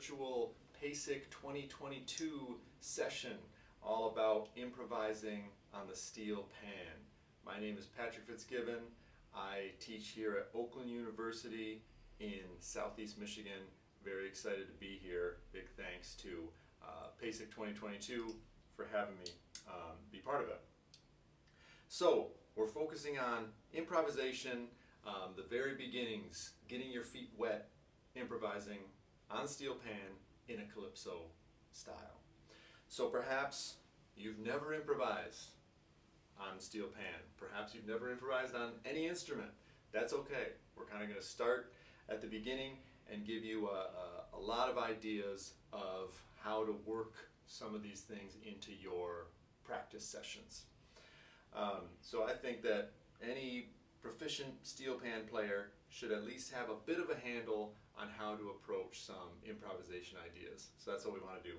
virtual PASIC 2022 session all about improvising on the steel pan. My name is Patrick Fitzgibbon. I teach here at Oakland University in Southeast Michigan. Very excited to be here. Big thanks to PASIC 2022 for having me be part of it. So we're focusing on improvisation, the very beginnings, getting your feet wet, improvising on the steel pan in a calypso style. So perhaps you've never improvised on steel pan. Perhaps you've never improvised on any instrument. That's okay. We're kind of going to start at the beginning and give you a lot of ideas of how to work some of these things into your practice sessions. So I think that any proficient steel pan player should at least have a bit of a handle on how to approach some improvisation ideas. So that's what we want to do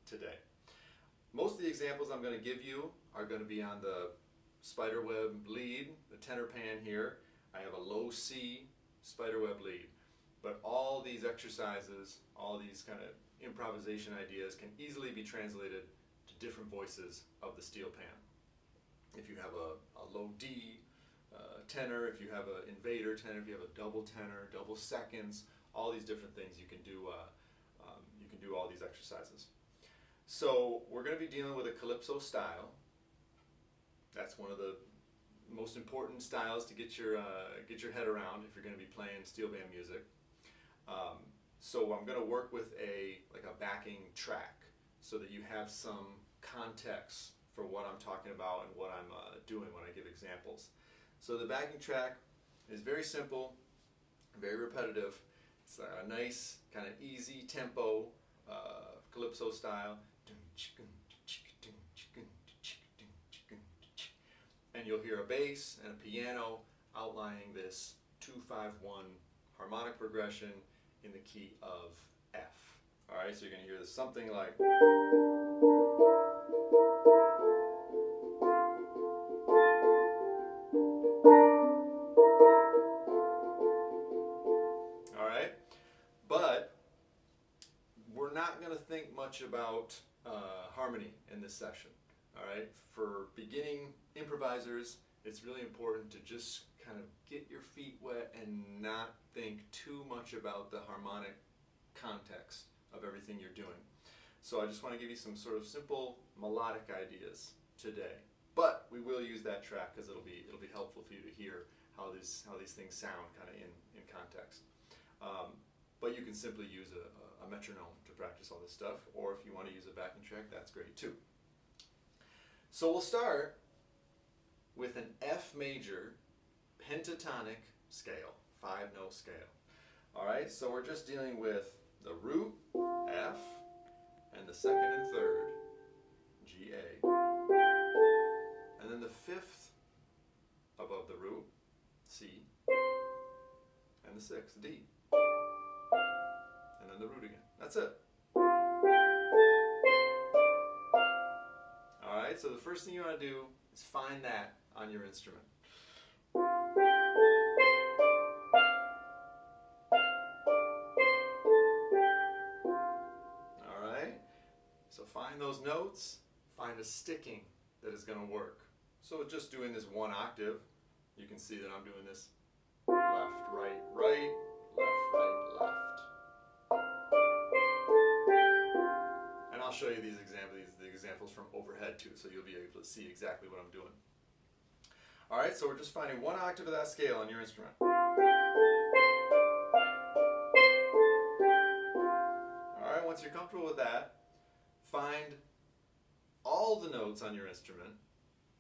today. Most of the examples I'm going to give you are going to be on the spiderweb lead, the tenor pan here. I have a low C spiderweb lead. But all these exercises, all these kind of improvisation ideas can easily be translated to different voices of the steel pan. If you have a low D tenor, if you have an invader tenor, if you have a double tenor, double seconds, all these different things you can do all these exercises. So we're going to be dealing with a calypso style. That's one of the most important styles to get your head around if you're going to be playing steel band music. So I'm going to work with a backing track so that you have some context for what I'm talking about and what I'm doing when I give examples. So the backing track is very simple, very repetitive. It's a nice kind of easy tempo calypso style. And you'll hear a bass and a piano outlining this 2-5-1 harmonic progression in the key of F. All right, so you're going to hear this something like. All right, but we're not going to think much about harmony in this session. All right, for beginning improvisers, it's really important to just kind of get your feet wet and not think too much about the harmonic context of everything you're doing. So I just want to give you some sort of simple melodic ideas today. But we will use that track because it'll be helpful for you to hear how these things sound kind of in context. But you can simply use a metronome to practice all this stuff, or if you want to use a backing track, that's great too. So we'll start with an F major pentatonic scale, 5-note scale. All right, so we're just dealing with the root, F, and the second and third, G, A, and then the fifth above the root, C, and the sixth, D, and then the root again. That's it. All right, so the first thing you want to do is find that on your instrument. All right, so find those notes, find a sticking that is going to work. So just doing this one octave, you can see that I'm doing this left, right, right, left, right, left. And I'll show you the examples from overhead too, so you'll be able to see exactly what I'm doing. All right, so we're just finding one octave of that scale on your instrument. All right, once you're comfortable with that, find all the notes on your instrument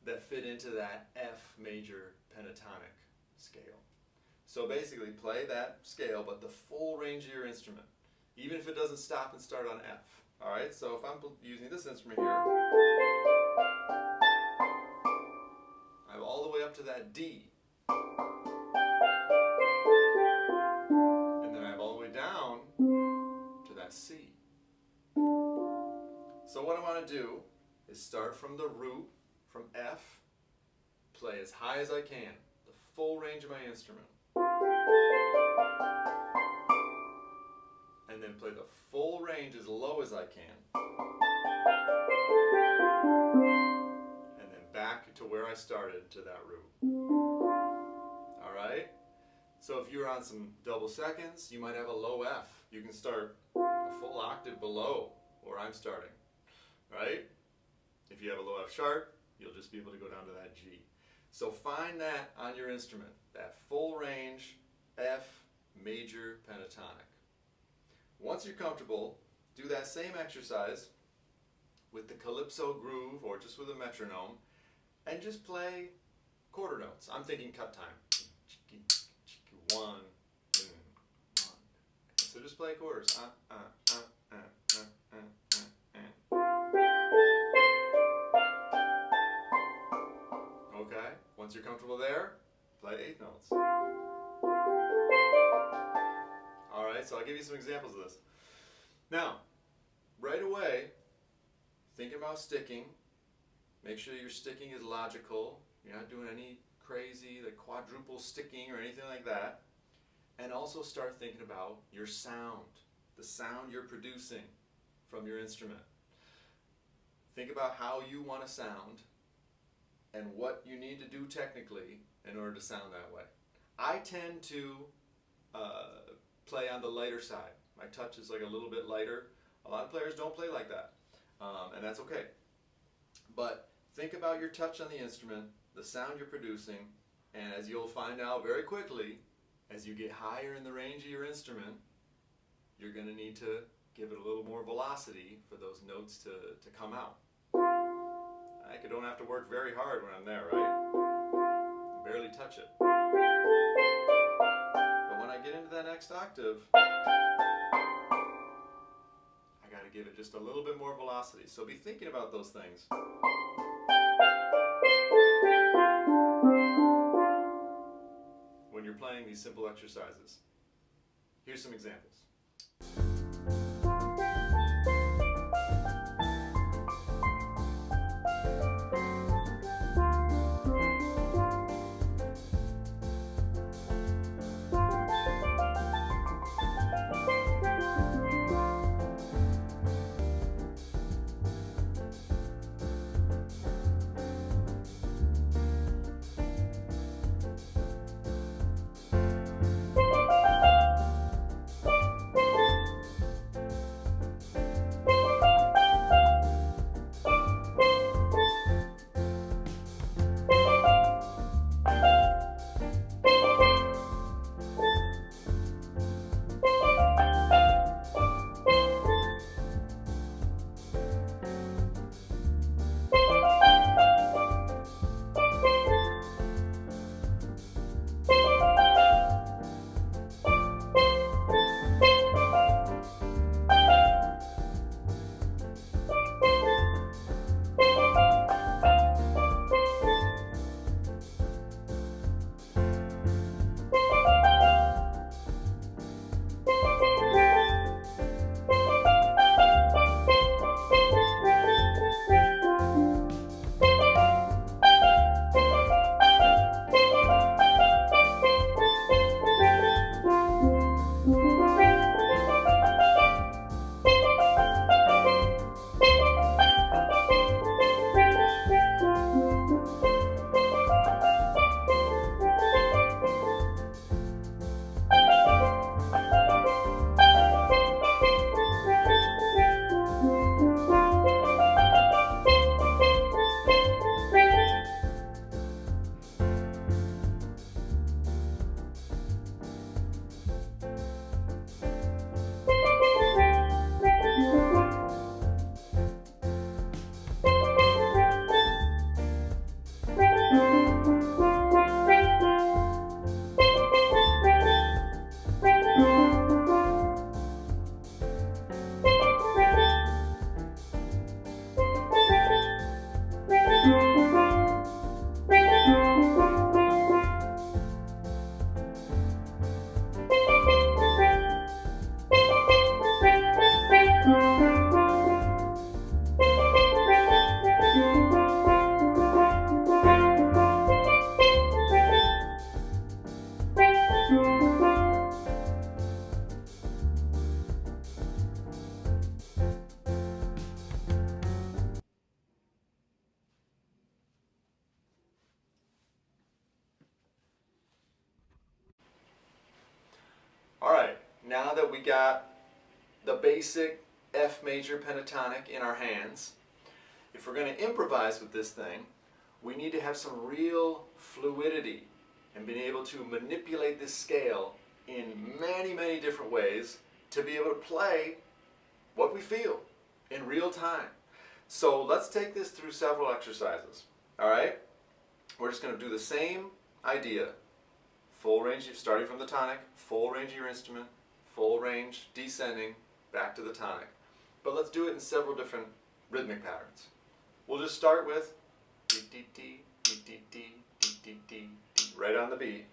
that fit into that F major pentatonic scale. So basically play that scale, but the full range of your instrument, even if it doesn't stop and start on F. All right, so if I'm using this instrument here, I have all the way up to that D. And then I have all the way down to that C. So what I want to do is start from the root, from F, play as high as I can, the full range of my instrument. And then play the full range as low as I can. And then back to where I started to that root. Alright? So if you're on some double seconds, you might have a low F. You can start a full octave below where I'm starting. Right? If you have a low F sharp, you'll just be able to go down to that G. So find that on your instrument, that full range F major pentatonic. Once you're comfortable, do that same exercise with the calypso groove or just with a metronome and just play quarter notes. I'm thinking cut time. 1, 2, 1. So just play quarters. Okay, once you're comfortable there, play eighth notes. Alright, so I'll give you some examples of this. Now, right away, think about sticking. Make sure your sticking is logical. You're not doing any crazy like quadruple sticking or anything like that. And also start thinking about your sound, the sound you're producing from your instrument. Think about how you want to sound and what you need to do technically in order to sound that way. I tend to play on the lighter side. My touch is like a little bit lighter. A lot of players don't play like that, and that's okay. But think about your touch on the instrument, the sound you're producing, and as you'll find out very quickly, as you get higher in the range of your instrument, you're going to need to give it a little more velocity for those notes to come out. I don't have to work very hard when I'm there, right? Barely touch it. But when I get into that next octave, I got to give it just a little bit more velocity. So be thinking about those things. When you're playing these simple exercises. Here's some examples. now that we got the basic F major pentatonic in our hands, if we're going to improvise with this thing, we need to have some real fluidity and being able to manipulate this scale in many, many different ways to be able to play what we feel in real time. So let's take this through several exercises. All right? We're just going to do the same idea. Full range, starting from the tonic, full range of your instrument, full range, descending, back to the tonic. But let's do it in several different rhythmic patterns. We'll just start with dee dee dee dee dee dee dee dee dee, right on the beat.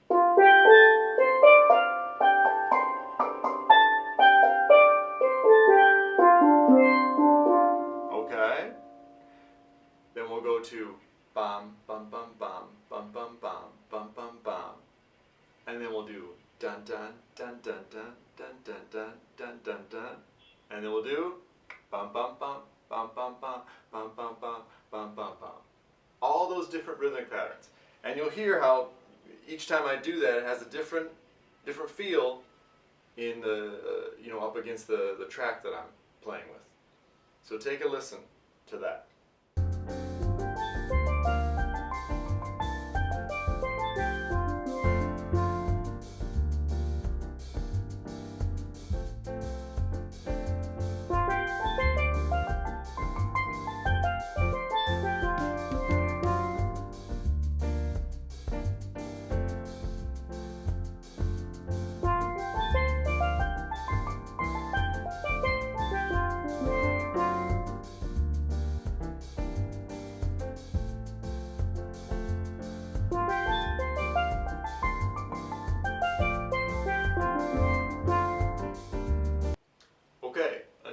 Okay? Then we'll go to bum bum bum bum bum bum bum bum bum bum. And then we'll do dun dun dun dun dun dun dun dun dun dun dun. And then we'll do bum bum bum bum bum bum bum bum bum bum bum bum. All those different rhythmic patterns. And you'll hear how each time I do that it has a different feel in the up against the track that I'm playing with. So take a listen to that.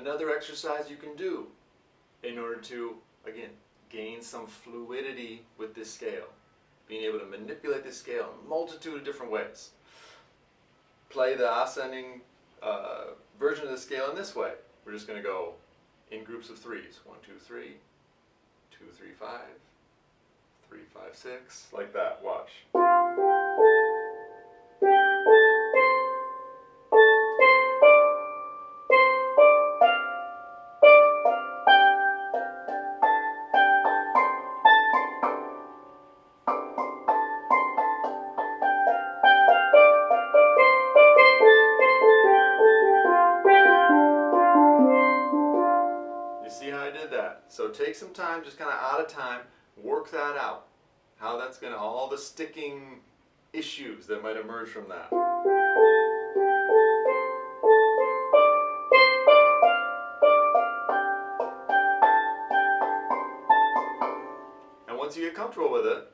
Another exercise you can do in order to, again, gain some fluidity with this scale. Being able to manipulate this scale in a multitude of different ways. Play the ascending version of the scale in this way. We're just going to go in groups of threes. 1, 2, 3, 2, 3, 5, 3, 5, 6, like that. Watch. So take some time, just kind of out of time, work that out. How that's going to, all the sticking issues that might emerge from that. And once you get comfortable with it,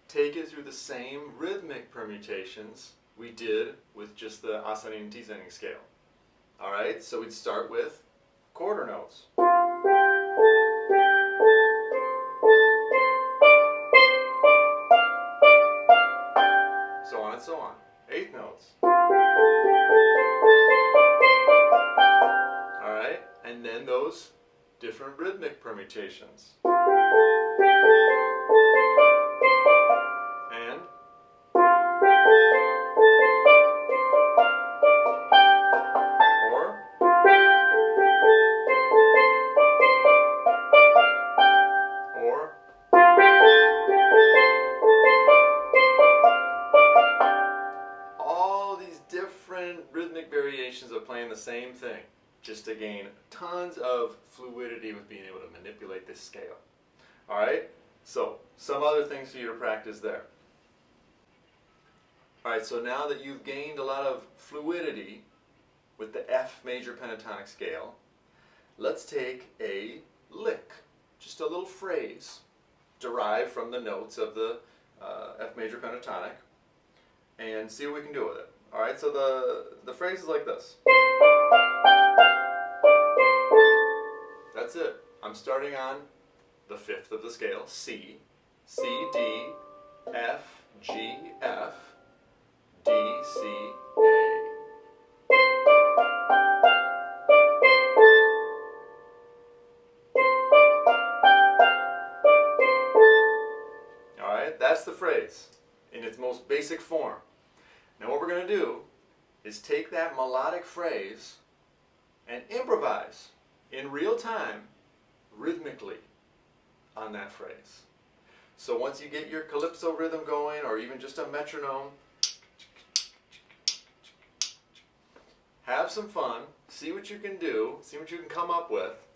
take it through the same rhythmic permutations we did with just the ascending and descending scale. Alright, so we'd start with quarter notes. So on and so on. Eighth notes. Alright, and then those different rhythmic permutations. And rhythmic variations of playing the same thing, just to gain tons of fluidity with being able to manipulate this scale. Alright, so some other things for you to practice there. Alright, so now that you've gained a lot of fluidity with the F major pentatonic scale, let's take a lick, just a little phrase derived from the notes of the F major pentatonic, and see what we can do with it. Alright, so the phrase is like this. That's it. I'm starting on the fifth of the scale, C, C, D, F, G, F, D, C, A. Alright, that's the phrase in its most basic form. Now what we're going to do is take that melodic phrase and improvise in real time, rhythmically, on that phrase. So once you get your calypso rhythm going, or even just a metronome, have some fun, see what you can do, see what you can come up with,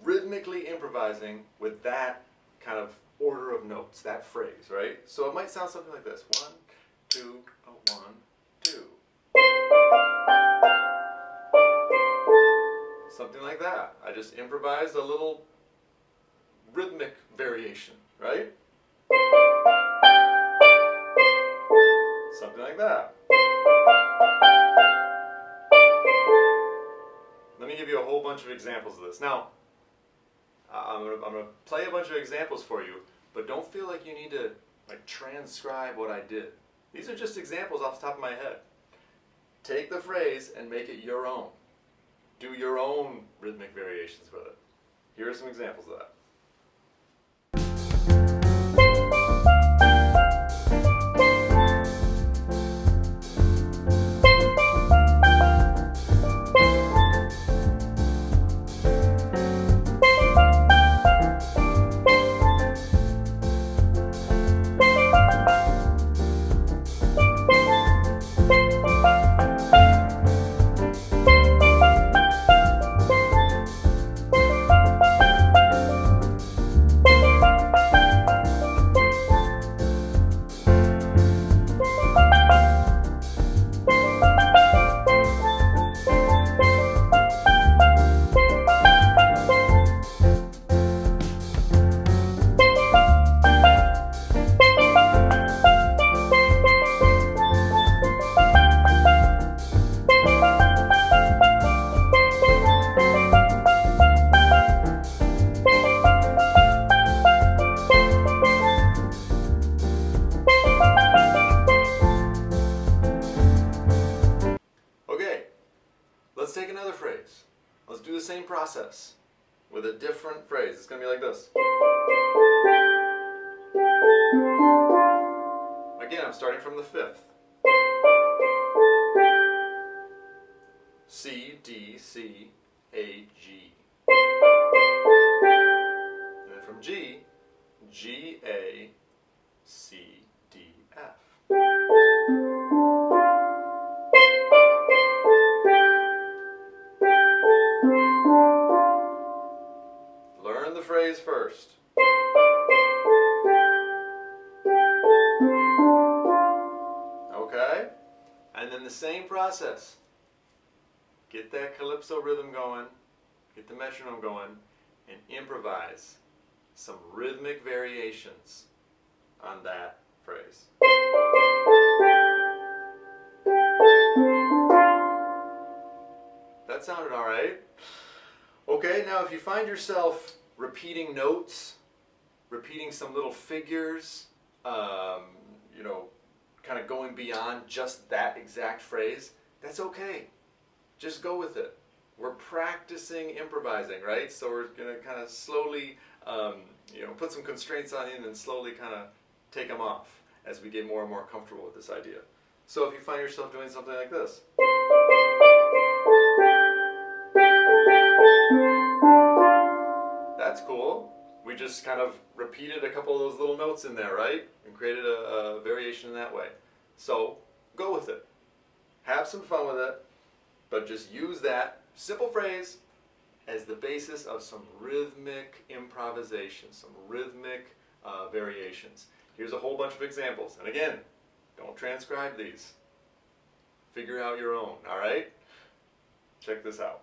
rhythmically improvising with that kind of order of notes, that phrase, right? So it might sound something like this. 1, 2, 1, 2. Something like that. I just improvised a little rhythmic variation, right? Something like that. Let me give you a whole bunch of examples of this. Now, I'm gonna play a bunch of examples for you, but don't feel like you need to transcribe what I did. These are just examples off the top of my head. Take the phrase and make it your own. Do your own rhythmic variations with it. Here are some examples of that. Let's take another phrase. Let's do the same process with a different phrase. It's going to be like this. Again, I'm starting from the fifth. C, D, C, A, G. And then from G, G, A, C, D, F. Learn the phrase first. Okay? And then the same process. Get that calypso rhythm going, get the metronome going, and improvise some rhythmic variations on that phrase. That sounded all right. Okay, now if you find yourself repeating notes, repeating some little figures, kind of going beyond just that exact phrase, that's okay. Just go with it. We're practicing improvising, right? So we're going to kind of slowly, put some constraints on you and then slowly kind of take them off as we get more and more comfortable with this idea. So if you find yourself doing something like this. That's cool. We just kind of repeated a couple of those little notes in there, right? And created a variation in that way. So go with it. Have some fun with it, but just use that simple phrase as the basis of some rhythmic improvisation, some rhythmic variations. Here's a whole bunch of examples. And again, don't transcribe these. Figure out your own, all right? Check this out.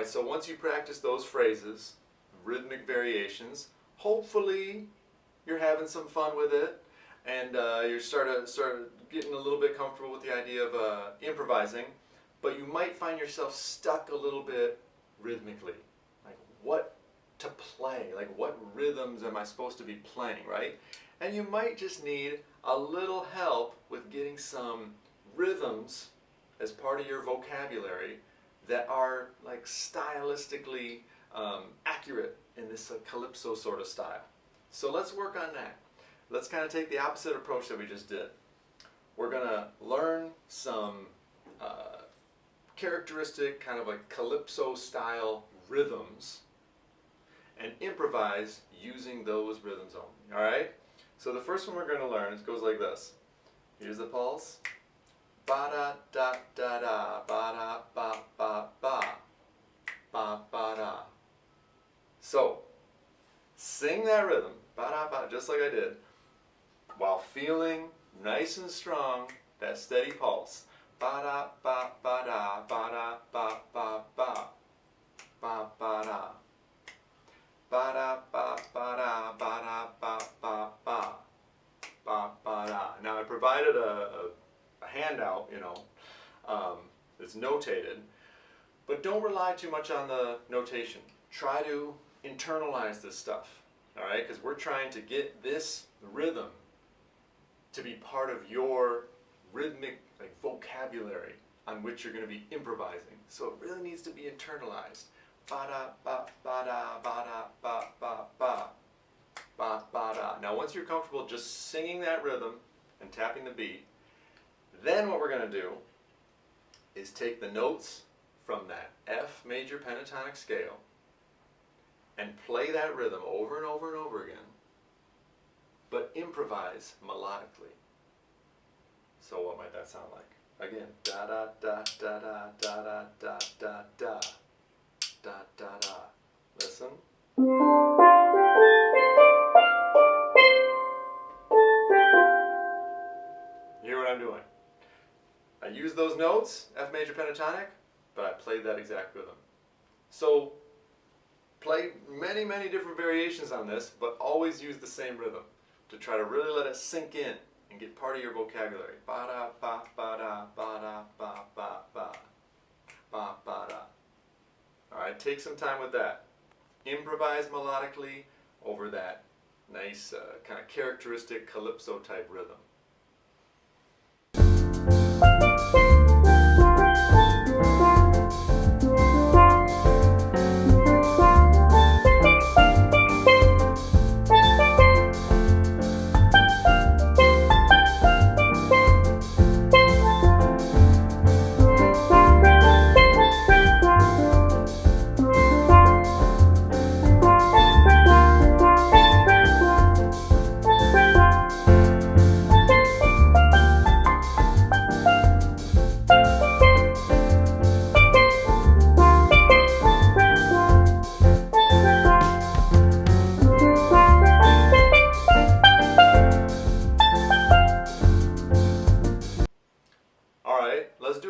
Alright, so once you practice those phrases, rhythmic variations, hopefully you're having some fun with it, and you're sort of getting a little bit comfortable with the idea of improvising, but you might find yourself stuck a little bit rhythmically. Like what to play, like what rhythms am I supposed to be playing, right? And you might just need a little help with getting some rhythms as part of your vocabulary that are like stylistically accurate in this calypso sort of style. So let's work on that. Let's kind of take the opposite approach that we just did. We're going to learn some characteristic kind of like calypso style rhythms and improvise using those rhythms only. All right? So the first one we're going to learn goes like this. Here's the pulse. Ba da da da da, ba da ba ba ba, ba ba da. So, sing that rhythm, ba da ba, just like I did, while feeling nice and strong, that steady pulse. Ba da ba ba da, ba da ba ba ba, ba ba da. Ba da ba ba da, ba da ba ba ba, ba ba da. Now I provided a handout, it's notated, but don't rely too much on the notation. Try to internalize this stuff, all right? Because we're trying to get this rhythm to be part of your rhythmic vocabulary on which you're going to be improvising. So it really needs to be internalized. Ba da ba ba da ba da ba ba ba, ba ba da. Now once you're comfortable just singing that rhythm and tapping the beat, then what we're going to do is take the notes from that F major pentatonic scale and play that rhythm over and over and over again, but improvise melodically. So what might that sound like? Again, da da da da da da da da da da da da da. Listen. You hear what I'm doing? I use those notes, F major pentatonic, but I played that exact rhythm. So play many, many different variations on this, but always use the same rhythm to try to really let it sink in and get part of your vocabulary. Ba da ba ba da ba da ba ba ba, ba ba da. All right, take some time with that. Improvise melodically over that nice kind of characteristic calypso type rhythm.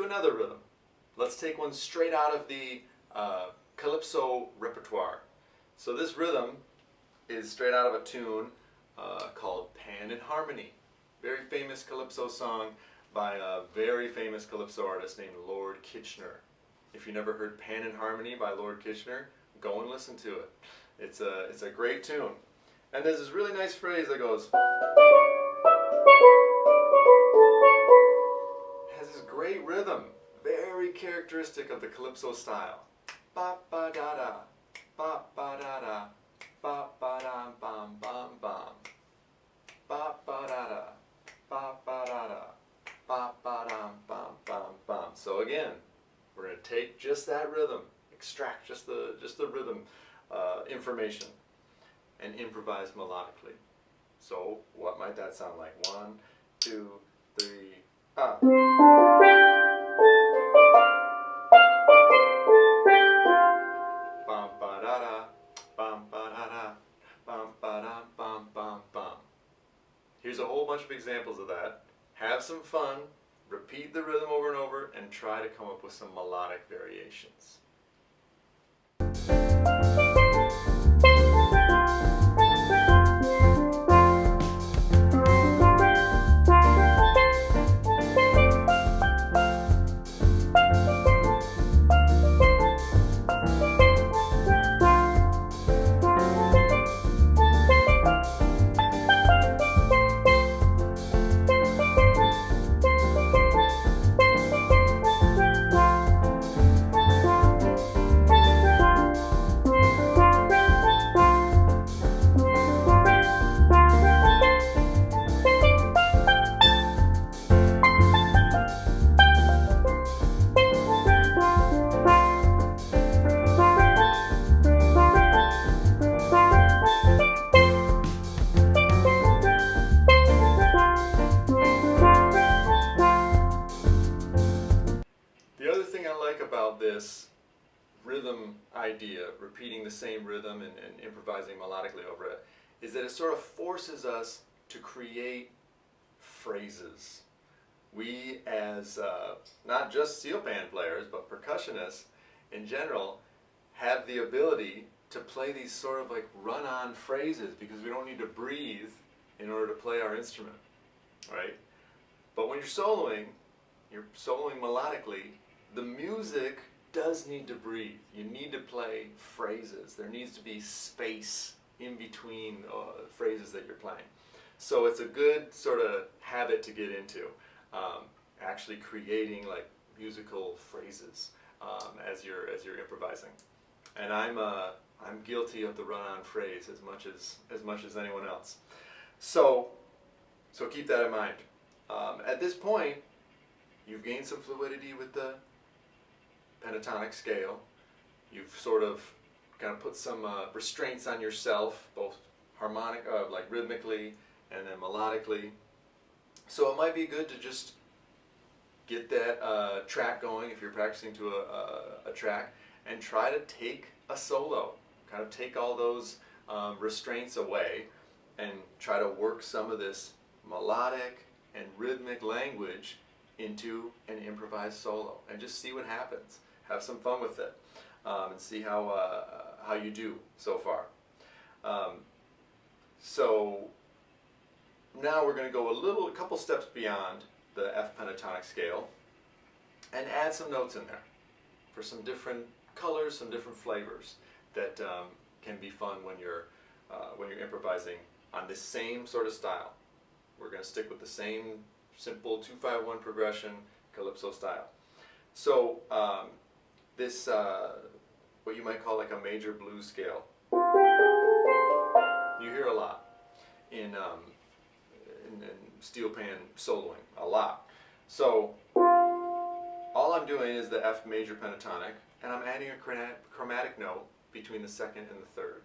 Another rhythm. Let's take one straight out of the calypso repertoire. So this rhythm is straight out of a tune called Pan in Harmony. Very famous calypso song by a very famous calypso artist named Lord Kitchener. If you never heard Pan in Harmony by Lord Kitchener, go and listen to it. It's a great tune. And there's this really nice phrase that goes, has this great rhythm, very characteristic of the calypso style. Ba ba da da, ba ba da da, ba ba da bam bam bam. Ba ba da da, ba ba da da, ba ba da bam bam bam. So again, we're going to take just that rhythm, extract just the rhythm information, and improvise melodically. So what might that sound like? 1, 2, 3, ah. Bam ba da da, bam ba da da, bam ba da bam bam bam. Here's a whole bunch of examples of that. Have some fun, repeat the rhythm over and over, and try to come up with some melodic variations. rhythm idea, repeating the same rhythm and improvising melodically over it, is that it sort of forces us to create phrases. We as not just steel pan players, but percussionists in general, have the ability to play these sort of like run-on phrases because we don't need to breathe in order to play our instrument, right? But when you're soloing melodically, the music does need to breathe. You need to play phrases. There needs to be space in between phrases that you're playing. So it's a good sort of habit to get into, actually creating like musical phrases as you're improvising. And I'm guilty of the run-on phrase as much as anyone else. So keep that in mind. At this point, you've gained some fluidity with the pentatonic scale. You've sort of kind of put some restraints on yourself, both harmonic, like rhythmically, and then melodically. So it might be good to just get that track going if you're practicing to a track, and try to take a solo. Kind of take all those restraints away and try to work some of this melodic and rhythmic language into an improvised solo, and just see what happens. Have some fun with it, and see how you do so far. So now we're going to go a couple steps beyond the F pentatonic scale and add some notes in there for some different colors, some different flavors that can be fun when you're improvising on this same sort of style. We're going to stick with the same simple 2-5-1 progression, calypso style. So this, what you might call like a major blues scale, you hear a lot in steel pan soloing, a lot. So all I'm doing is the F major pentatonic, and I'm adding a chromatic note between the second and the third.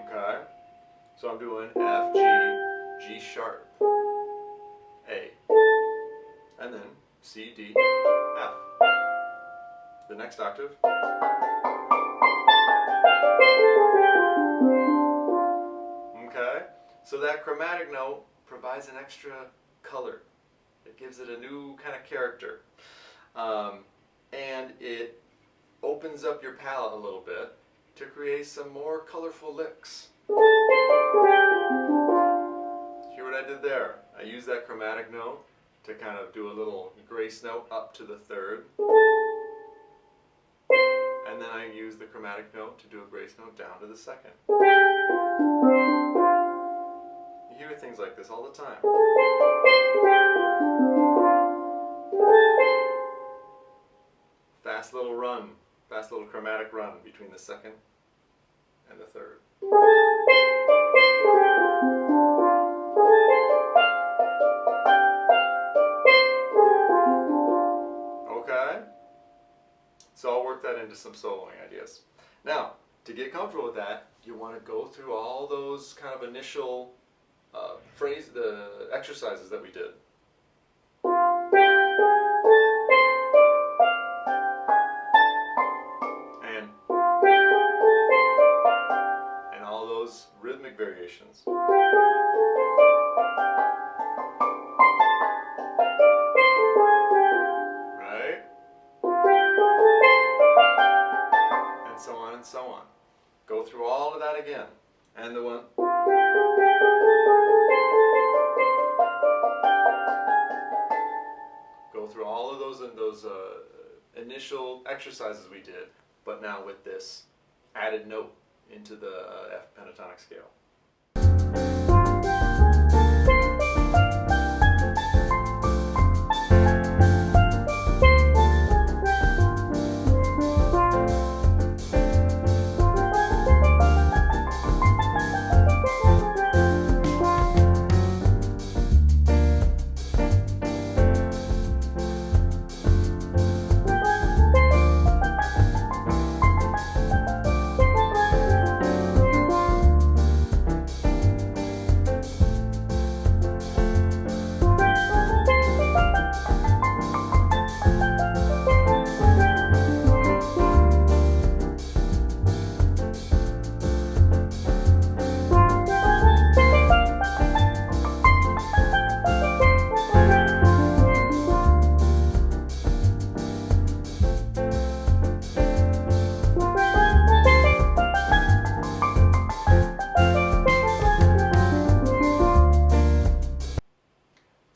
Okay, so I'm doing F, G, G sharp, A, and then C, D, F. The next octave. Okay, so that chromatic note provides an extra color. It gives it a new kind of character. And it opens up your palette a little bit to create some more colorful licks. Hear what I did there? I used that chromatic note to kind of do a little grace note up to the third. And then I used the chromatic note to do a grace note down to the second. You hear things like this all the time. Fast little chromatic run between the second and the third. Okay? So I'll work that into some soloing ideas. Now, to get comfortable with that, you want to go through all those kind of initial the exercises that we did. And all those rhythmic variations. Right? And so on and so on. Go through all of that again. And the one. Go through all of those initial exercises we did, but now with this added note into the F pentatonic scale.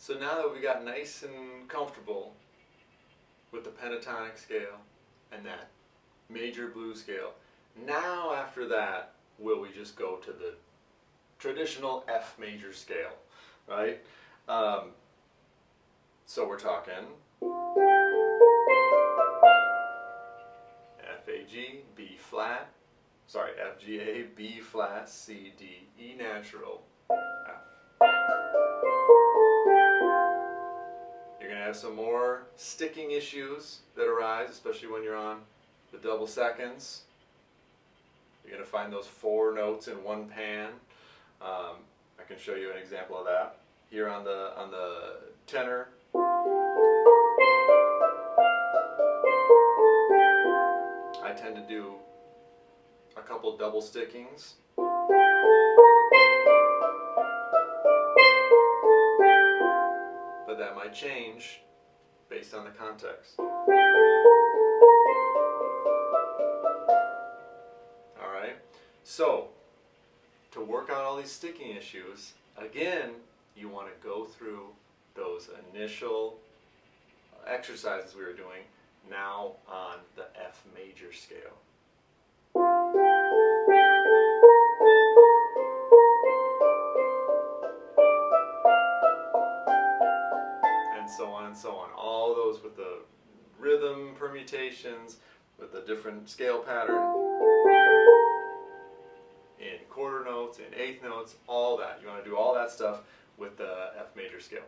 So now that we got nice and comfortable with the pentatonic scale and that major blues scale, now after that will we just go to the traditional F major scale, right? So we're talking F, A, G, B flat, sorry, F, G, A, B flat, C, D, E natural, F. You're going to have some more sticking issues that arise, especially when you're on the double seconds. You're going to find those 4 notes in one pan. I can show you an example of that. Here on the tenor, I tend to do a couple double stickings. But that might change based on the context. Alright, so to work out all these sticking issues, again, you want to go through those initial exercises we were doing now on the F major scale. And so on and so on. All those with the rhythm permutations, with the different scale pattern, in quarter notes, in eighth notes, all that. You want to do all that stuff with the F major scale.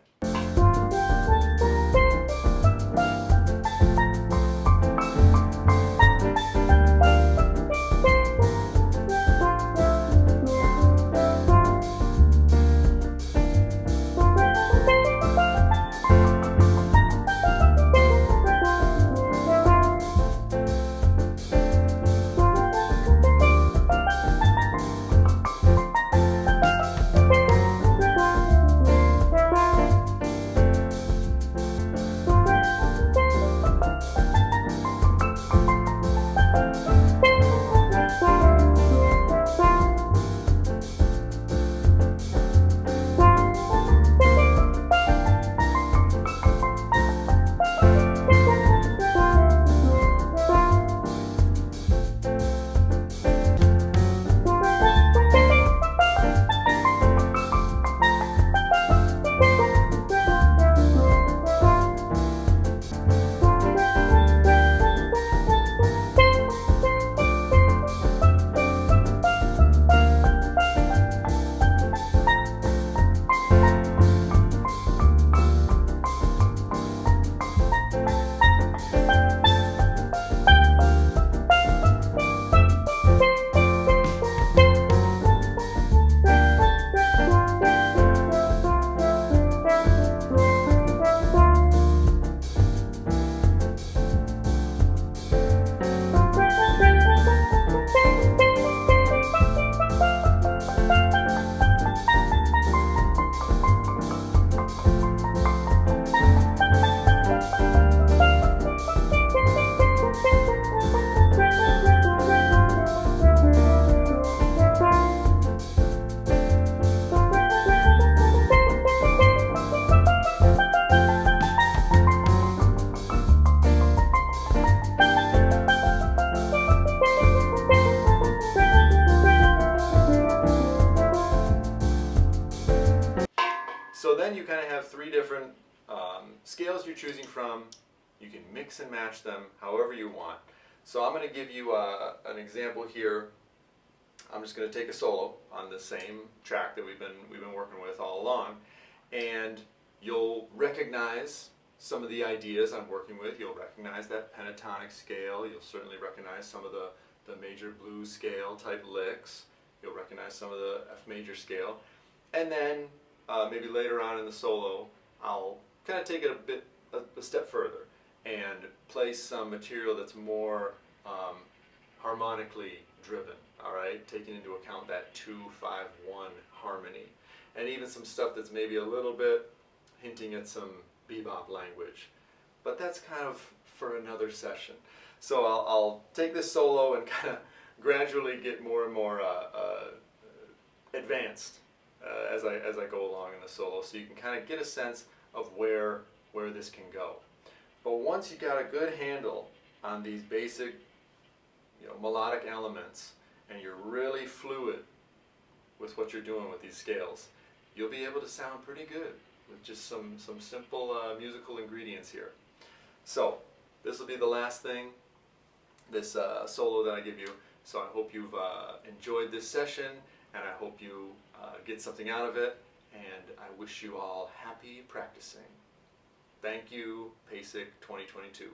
So then you kind of have 3 different scales you're choosing from. You can mix and match them however you want. So I'm going to give you an example here. I'm just going to take a solo on the same track that we've been working with all along, and you'll recognize some of the ideas I'm working with. You'll recognize that pentatonic scale. You'll certainly recognize some of the major blues scale type licks. You'll recognize some of the F major scale, and then maybe later on in the solo, I'll kind of take it a step further and play some material that's more harmonically driven, all right? Taking into account that 2-5-1 harmony, and even some stuff that's maybe a little bit hinting at some bebop language. But that's kind of for another session. So I'll take this solo and kind of gradually get more and more advanced as I go along in the solo, so you can kind of get a sense of where this can go. But once you got a good handle on these basic, melodic elements, and you're really fluid with what you're doing with these scales, you'll be able to sound pretty good with just some simple musical ingredients here. So this will be the last thing, this solo that I give you. So I hope you've enjoyed this session, and I hope you get something out of it, and I wish you all happy practicing. Thank you, PASIC 2022.